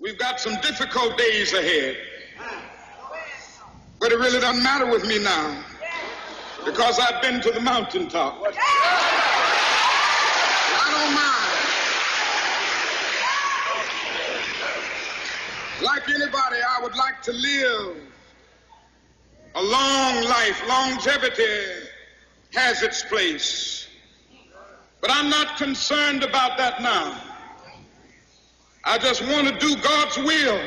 We've got some difficult days ahead. But it really doesn't matter with me now, because I've been to the mountaintop. I don't mind. Like anybody, I would like to live a long life. Longevity has its place. But I'm not concerned about that now. I just want to do God's will.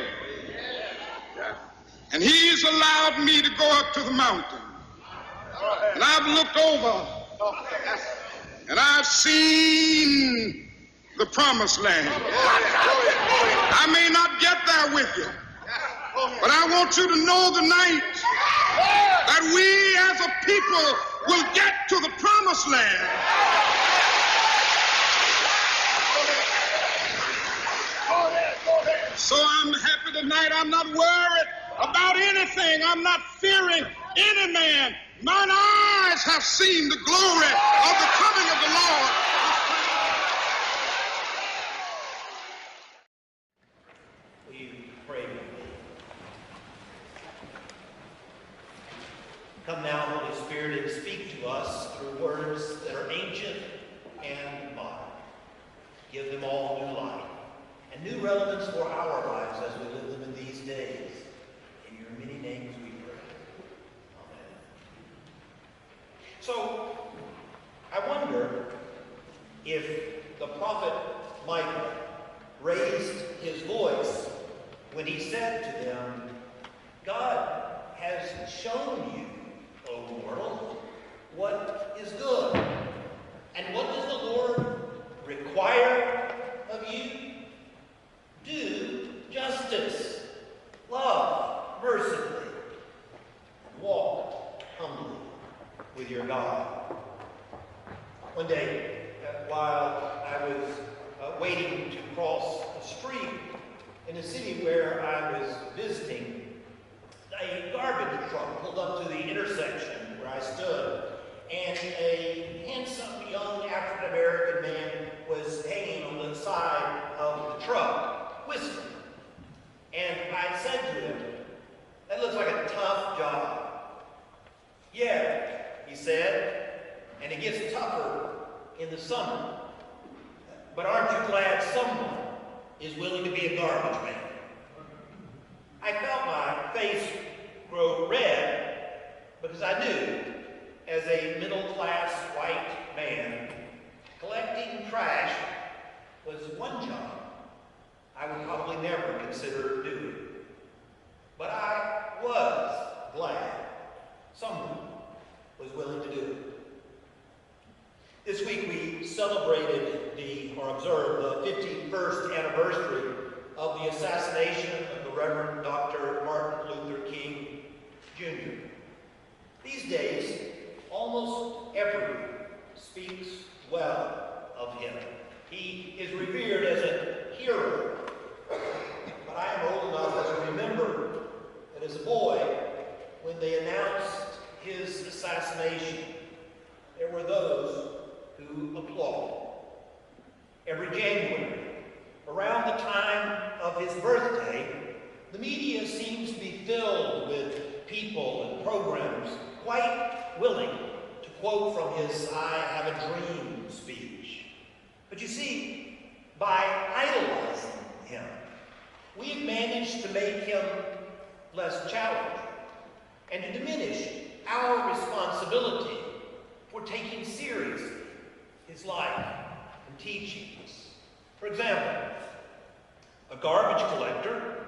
And He's allowed me to go up to the mountain. And I've looked over and I've seen the promised land. I may not get there with you, but I want you to know tonight that we as a people will get to the promised land. So I'm happy tonight. I'm not worried about anything. I'm not fearing any man. Mine eyes have seen the glory of the coming of the Lord. Will you pray with me? Come now, Holy Spirit, and speak to us through words that are ancient and modern. Give them all new life and new relevance for our lives as we live them in these days. In your many names we pray. Amen. So, I wonder if the prophet Micah raised his voice when he said to them, God has shown you, O mortal, what is good. And what does the Lord require of you? Do justice, love mercifully, and walk humbly with your God. One day, while I was waiting to cross a street in a city where I was visiting, a garbage truck pulled up to the intersection where I stood, and a handsome young African-American man was hanging on the side of the truck, whistling. And I said to him, that looks like a tough job. Yeah, he said, and it gets tougher in the summer. But aren't you glad someone is willing to be a garbage man? I felt my face grow red because I knew, as a middle-class white man, collecting trash was one job I would probably never consider doing. But I was glad someone was willing to do it. This week we celebrated or observed the 51st anniversary of the assassination of the Reverend Dr. Martin Luther King, Jr. These days, almost everyone speaks well of him. He is revered as a hero. But I am old enough to remember that as a boy, when they announced his assassination, there were those who applauded. Every January, around the time of his birthday, the media seems to be filled with people and programs quite willing to quote from his I Have a Dream speech. But you see, by idolizing him, we have managed to make him less challenging and to diminish our responsibility for taking seriously his life and teachings. For example, a garbage collector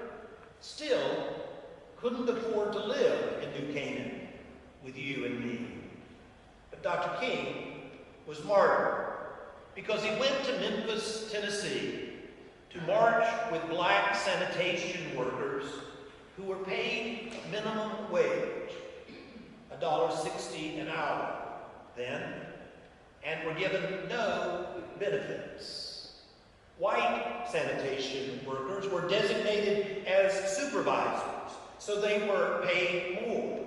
still couldn't afford to live in New Canaan with you and me. But Dr. King was martyred because he went to Memphis, Tennessee to march with black sanitation workers who were paid minimum wage, $1.60 an hour then, and were given no benefits. White sanitation workers were designated as supervisors, so they were paid more.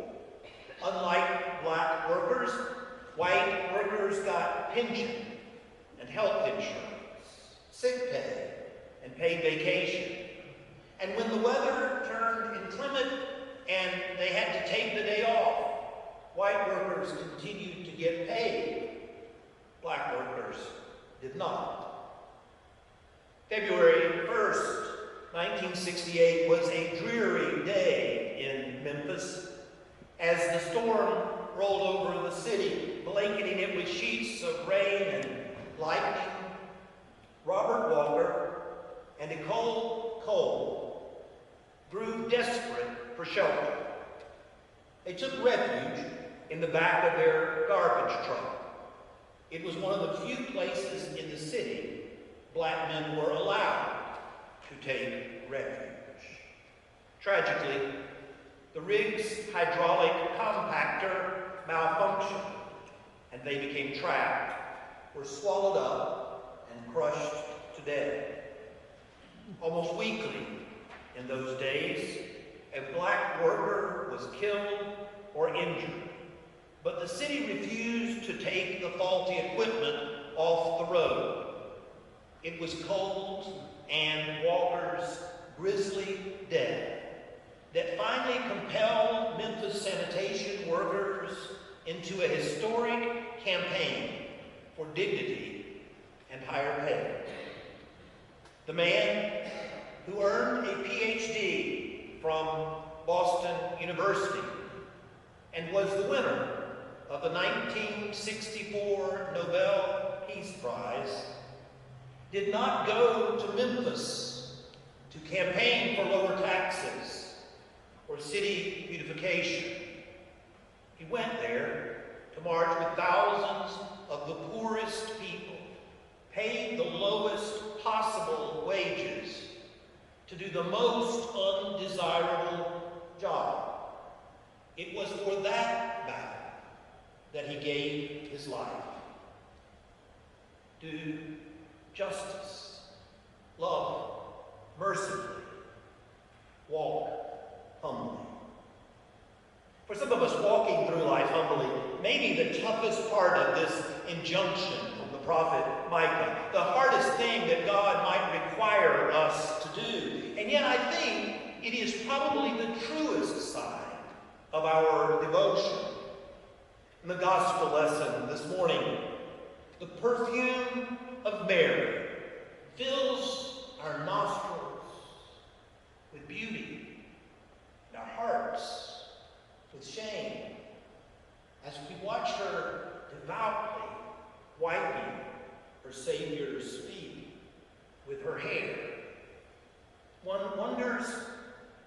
Unlike black workers, white workers got pension and health insurance, sick pay, and paid vacation. And when the weather turned inclement and they had to take the day off, white workers continued to get paid. Black workers did not. February 1st, 1968 was a dreary day in Memphis as the storm rolled over the city, blanketing it with sheets of rain and lightning. Robert Walker and Nicole Cole grew desperate for shelter. They took refuge in the back of their garbage truck. It was one of the few places in the city black men were allowed to take refuge. Tragically, the rig's hydraulic compactor malfunctioned, and they became trapped, were swallowed up, and crushed to death. Almost weekly in those days, a black worker was killed or injured, but the city refused to take the faulty equipment off the road. It was Cole's and Walker's grisly death that finally compelled Memphis sanitation workers into a historic campaign for dignity and higher pay. The man who earned a PhD from Boston University and was the winner of the 1964 Nobel Peace Prize did not go to Memphis to campaign for lower taxes or city beautification. He went there to march with thousands of the poorest people, paid the lowest possible wages, to do the most undesirable job. It was for that battle that he gave his life. Do justice, love mercifully, walk humbly. For some of us, walking through life humbly may be the toughest part of this injunction from the prophet Micah, the hardest thing that God might require us to do. And yet I think it is probably the truest side of our devotion. In the gospel lesson this morning, the perfume of Mary fills our nostrils with beauty and our hearts with shame as we watch her devoutly wiping her Savior's feet with her hair. One wonders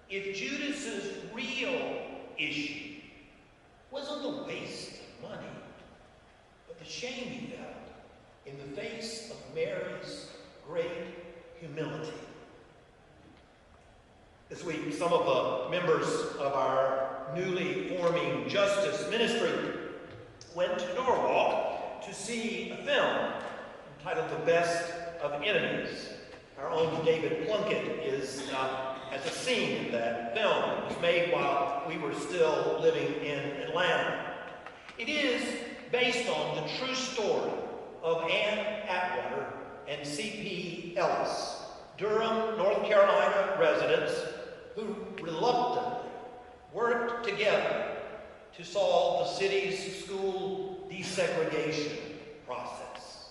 if Judas's real issue wasn't the waste of money, but the shame he felt in the face of Mary's great humility. This week, some of the members of our newly forming justice ministry went to Norwalk to see a film entitled The Best of Enemies. Our own David Plunkett is as a scene in that film. It was made while we were still living in Atlanta. It is based on the true story of Ann Atwater and C.P. Ellis, Durham, North Carolina residents who reluctantly worked together to solve the city's school desegregation process.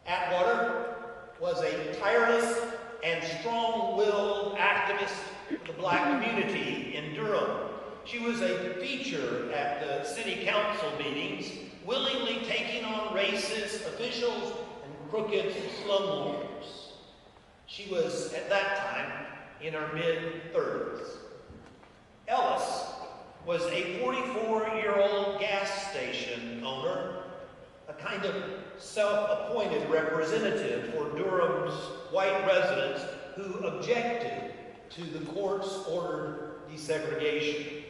Atwater was a tireless and strong-willed activist for the black community in Durham. She was a feature at the city council meetings, willingly taking on racist officials and crooked slumlords. She was, at that time, in her mid-30s. Ellis was a 44-year-old gas station owner, a kind of self-appointed representative for Durham's white residents who objected to the court's ordered desegregation.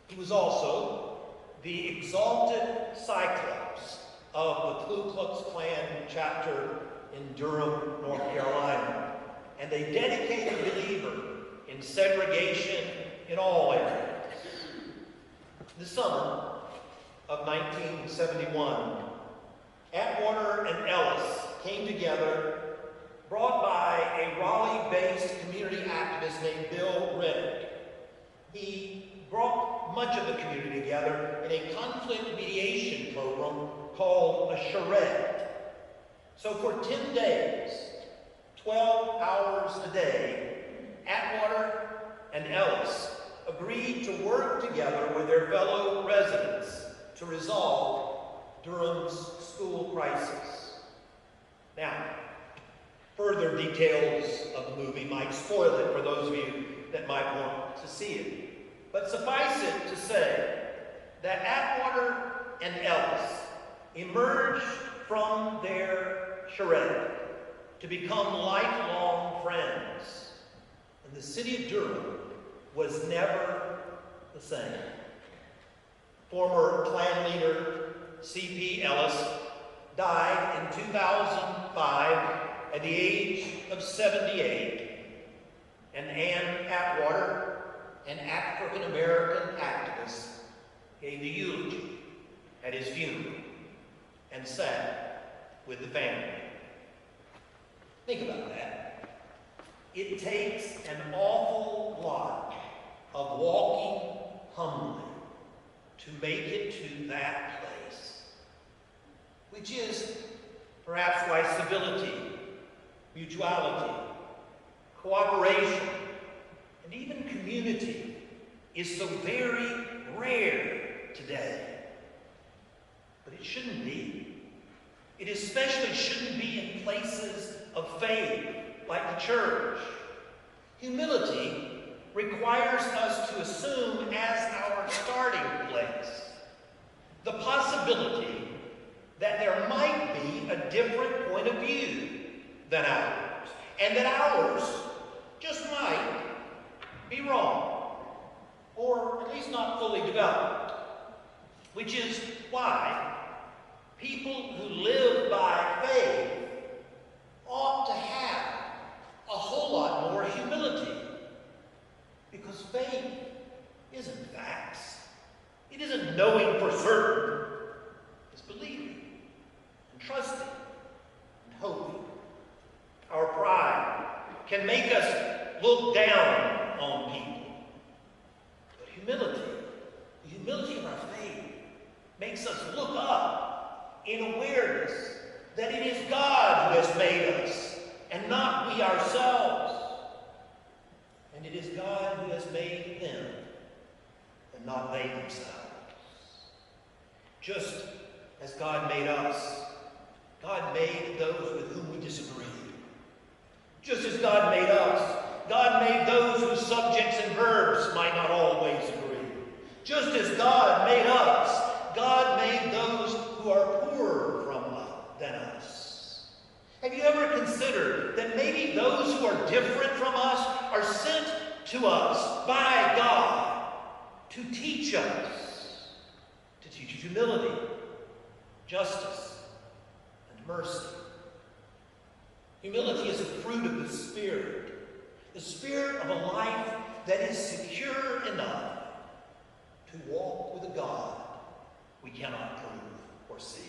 He was also the exalted cyclops of the Ku Klux Klan chapter in Durham, North Carolina, and a dedicated believer in segregation in all areas. The summer of 1971, Atwater and Ellis came together brought by a Raleigh-based community activist named Bill Reddick. He brought much of the community together in a conflict mediation program called a charrette. So for 10 days, 12 hours a day, Atwater and Ellis agreed to work together with their fellow residents to resolve Durham's school crisis. Now, further details of the movie might spoil it for those of you that might want to see it. But suffice it to say that Atwater and Ellis emerged from their charrette to become lifelong friends. And the city of Durham was never the same. Former Klan leader C.P. Ellis died in 2005 at the age of 78, and Ann Atwater, an African-American activist, gave the eulogy at his funeral and sat with the family. Think about that. It takes an awful lot of walking humbly to make it to that place, which is perhaps why civility, mutuality, cooperation, and even community is so very rare today. But it shouldn't be. It especially shouldn't be in places of faith like the church. Humility requires us to assume as our starting place the possibility that there might be a different point of view than ours, and that ours just might be wrong, or at least not fully developed, which is why people who live by faith ought to have a whole lot more humility, because faith isn't facts. It isn't knowing for certain. It's believing and trusting and hoping. Our pride can make us look down on people. But humility, the humility of our faith, makes us look up in awareness that it is God who has made us and not we ourselves. And it is God who has made them and not they themselves. Just as God made us, God made those with whom we disagree. Just as God made us, God made those whose subjects and verbs might not always agree. Just as God made us, God made those who are poorer than us. Have you ever considered that maybe those who are different from us are sent to us by God to teach us humility, justice, and mercy? Humility is a fruit of the spirit of a life that is secure enough to walk with a God we cannot prove or see.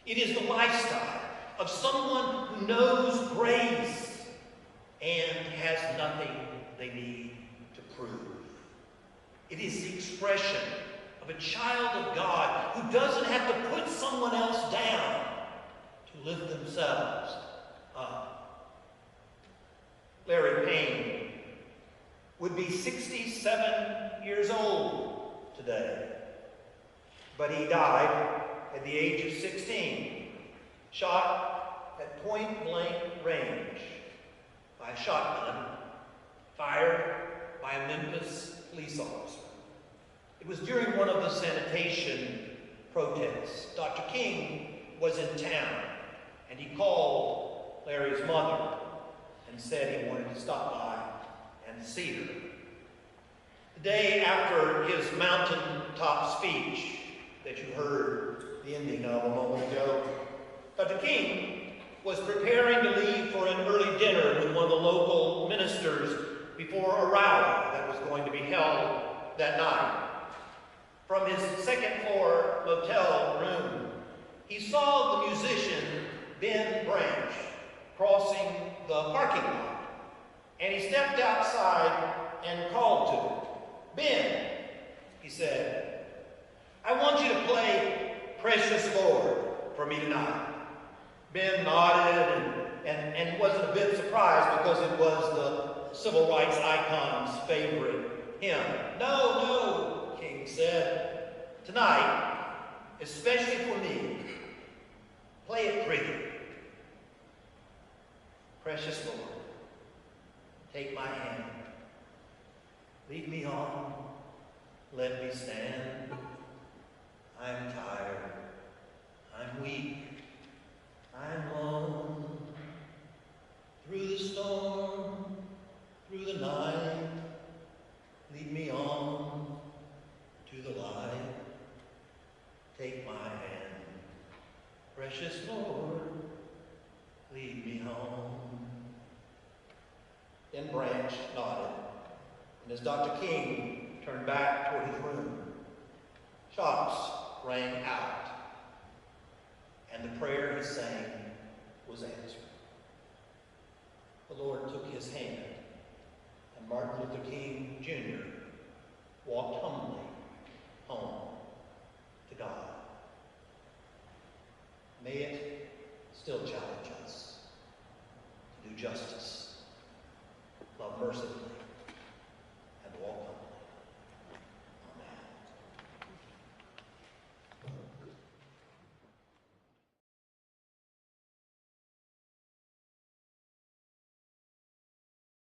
It is the lifestyle of someone who knows grace and has nothing they need to prove. It is the expression of a child of God who doesn't have to put someone else down to lift themselves up. Larry Payne would be 67 years old today, but he died at the age of 16, shot at point-blank range by a shotgun fired by a Memphis police officer. It was during one of the sanitation protests. Dr. King was in town, and he called Larry's mother and said he wanted to stop by and see her. The day after his mountaintop speech that you heard the ending of a moment ago, Dr. King was preparing to leave for an early dinner with one of the local ministers before a rally that was going to be held that night. From his second-floor motel room, he saw the musician Ben Branch crossing the parking lot, and he stepped outside and called to him. "Ben," he said, "I want you to play Precious Lord for me tonight." Ben nodded and wasn't a bit surprised because it was the civil rights icon's favorite hymn. No, King said. "Tonight, especially for me, play it pretty. Precious Lord, take my hand. Lead me on, let me stand. I'm tired, I'm weak, I'm lone. Through the storm, through the night, lead me on to the light. Take my hand, precious Lord, lead me home." Then Branch nodded, and as Dr. King turned back toward his room, shots rang out, and the prayer he sang was answered. The Lord took his hand, and Martin Luther King, Jr. walked humbly home to God. May it still challenge us to do justice